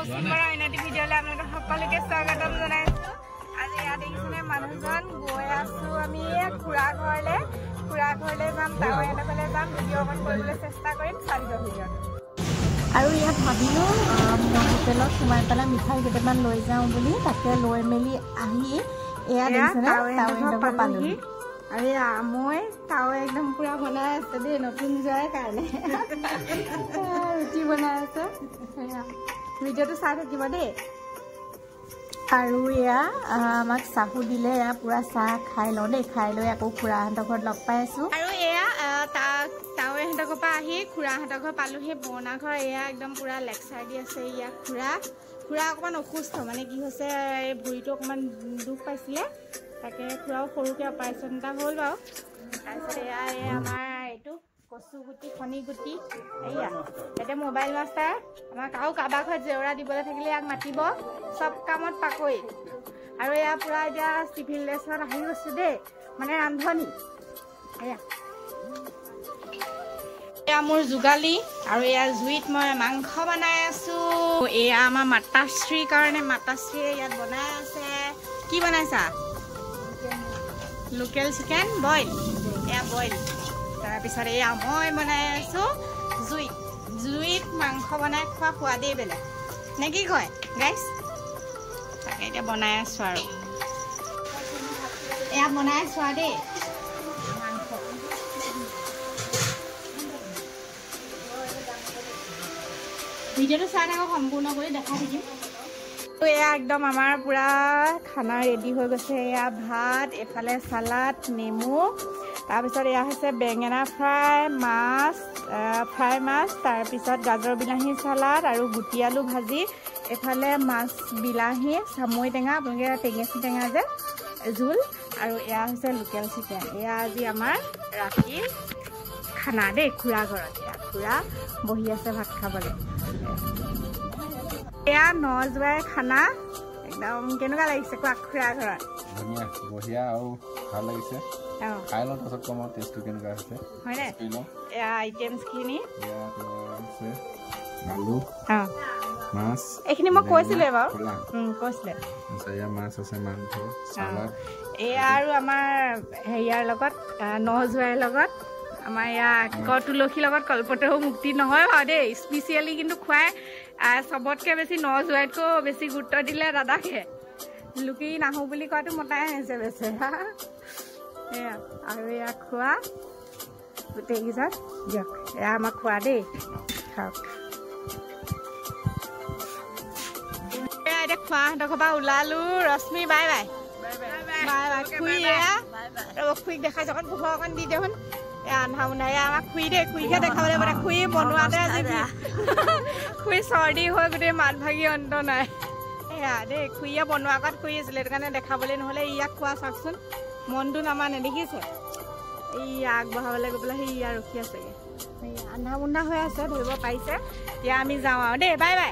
অসীমৰ আইনাতি ভিডিঅ'লৈ আপোনালোক সকলোকে স্বাগতম জনাইছোঁ। আজি ইয়াত দেখিছেনে মানুহজন গৈ আছোঁ আমি খুৰা ঘৰলৈ যাম, টাৱাই এডোখৰলৈ যাম, ভিডিঅ' অকণ কৰিবলৈ চেষ্টা কৰিম। চাৰিব ভিডিঅ'টো আৰু ইয়াত ভাবিলোঁ হোটেলত সোমাই পেলাই মিঠাই কেইটামান লৈ যাওঁ বুলি, তাকে লৈ মেলি আহি এয়া দেখিছেনে টাৱাই পালোহি। আৰু এয়া মই টাৱাই একদম পুৰা বনাই আছে দেই, নতুন যোৱাৰ কাৰণে ৰুটি বনাই আছে। ভিডিঅ'টো চাই থাকিব দেই। আৰু এয়া আমাক চাহো দিলে, এয়া পুৰা চাহ খাই লওঁ দেই, খাই লৈ আকৌ খুৰাহঁতৰ ঘৰত লগ পাই আছোঁ। আৰু এয়া টাৱাইহঁতৰ ঘৰৰ পৰা আহি খুৰাহঁতৰ ঘৰ পালোহি, পুৰণা ঘৰ। এয়া একদম পুৰা লেকচাৰ দি আছে ইয়াক খুৰা অকণমান অসুস্থ, মানে কি হৈছে এই ভৰিটো অকণমান দুখ পাইছিলে, তাকে খুৰাও সৰুকৈ অপাৰেশ্যন এটা হ'ল বাৰু। তাৰপিছত এয়া এই আমাৰ এইটো কচু গুটি, কণী গুটি, এয়া এতিয়া মোবাইল মাষ্টাৰ। আমাৰ কাৰোবাৰ ঘৰত জেওৰা দিবলৈ থাকিলে ইয়াক মাতিব, চব কামত পাকৈত। আৰু এয়া পুৰা এতিয়া চিভিল ড্ৰেছত আহি গৈছোঁ দেই, মানে ৰান্ধনি। এয়া মোৰ যোগালী, আৰু এয়া জুইত মই মাংস বনাই আছোঁ। এয়া আমাৰ মাতাশ্ৰীৰ কাৰণে, মাতাশ্ৰীয়ে ইয়াত বনাই আছে। কি বনাইছা? লোকেল চিকেন বইল, এয়া বইল। তাৰপিছত এয়া মই বনাই আছোঁ জুইত মাংস বনাই খোৱা সোৱাদেই বেলেগ, নে কি কয় গাইছ? তাকে এতিয়া বনাই আছোঁ আৰু এয়া বনাই আছোঁ আৰু দেই মাংস। ভিডিঅ'টো চাই থাকক, সম্পূৰ্ণ কৰি দেখাই থাকিম। এয়া একদম আমাৰ পুৰা খানা ৰেডি হৈ গৈছে। এয়া ভাত, এফালে চালাড, নেমু, তাৰপিছত এয়া হৈছে বেঙেনা ফ্ৰাই মাছ, তাৰপিছত গাজৰ বিলাহী চালাড আৰু গুটি আলু ভাজি, এফালে মাছ বিলাহী চামুই টেঙা, আপোনালোকে টেঙেচি টেঙা যে জোল, আৰু এয়া হৈছে লোকেল চিকেন। এয়া আজি আমাৰ ৰাতিৰ খানা দেই, খুৰা ঘৰত। এয়া খুৰা বহি আছে ভাত খাবলৈ। এয়া নজোৱাই খানা, একদম কেনেকুৱা লাগিছে কোৱা খুৰা ঘৰত? ধুনীয়া, বঢ়িয়া আৰু ভাল লাগিছে। খাই লওঁ তাৰপিছত কম আৰু টেষ্টটো কেনেকুৱা হৈছে, হয়নে? এয়া আইটেমছখিনি আলু, মাছ, এইখিনি মই কৈছিলোৱে বাৰু, কৈছিলে। মাছ আছে, মাংস, চালাড। এয়া আৰু আমাৰ হেৰিয়াৰ লগত, নজোৱাইৰ লগত আমাৰ ইয়াৰ তুলসীৰ লগত কলপতৰো মুক্তি নহয় বাৰু দেই। স্পেচিয়েলি কিন্তু খুৱাই চবতকৈ বেছি নজোৱাইতকৈ বেছি গুৰুত্ব দিলে দাদাকে। লুকি নাহোঁ বুলি কোৱাটো মতাই আহিছে বেছি। এয়া আৰু এয়া খোৱা গোটেইকেইজন দিয়ক, এয়া আমাক খোৱা দেই, খাওক। এয়া এতিয়া খোৱাহঁতৰ ঘৰৰ পৰা ওলালো। ৰশ্মি বাই বাই বাই বাই। খুৰী এয়া খুৰীক দেখাইছে, অকণ পোহৰ অকণ দি দেখোন। এয়া আন্ধা মুন্ধা, এয়া আমাক খুৰী দেই, খুৰীকহে দেখাবলৈ মানে খুৰী বনোৱাতে আজি খুৰী চৰ্দি হৈ গোটেই মাত ভাগি অন্ত নাই। এয়া দেই খুৰীয়ে বনোৱা কৰাত খুৰী আছিলে, সেইটো কাৰণে দেখাবলৈ নহ'লে। ইয়াক খোৱা চাওকচোন, মনটো নামানে দেখিছে। এই আগবঢ়াবলৈ গৈ পেলাই সেই ইয়াৰ ৰখি আছেগৈ, আন্ধা মুন্ধা হৈ আছে, ধৰিব পাৰিছে। এতিয়া আমি যাওঁ আৰু দেই, বাই বাই।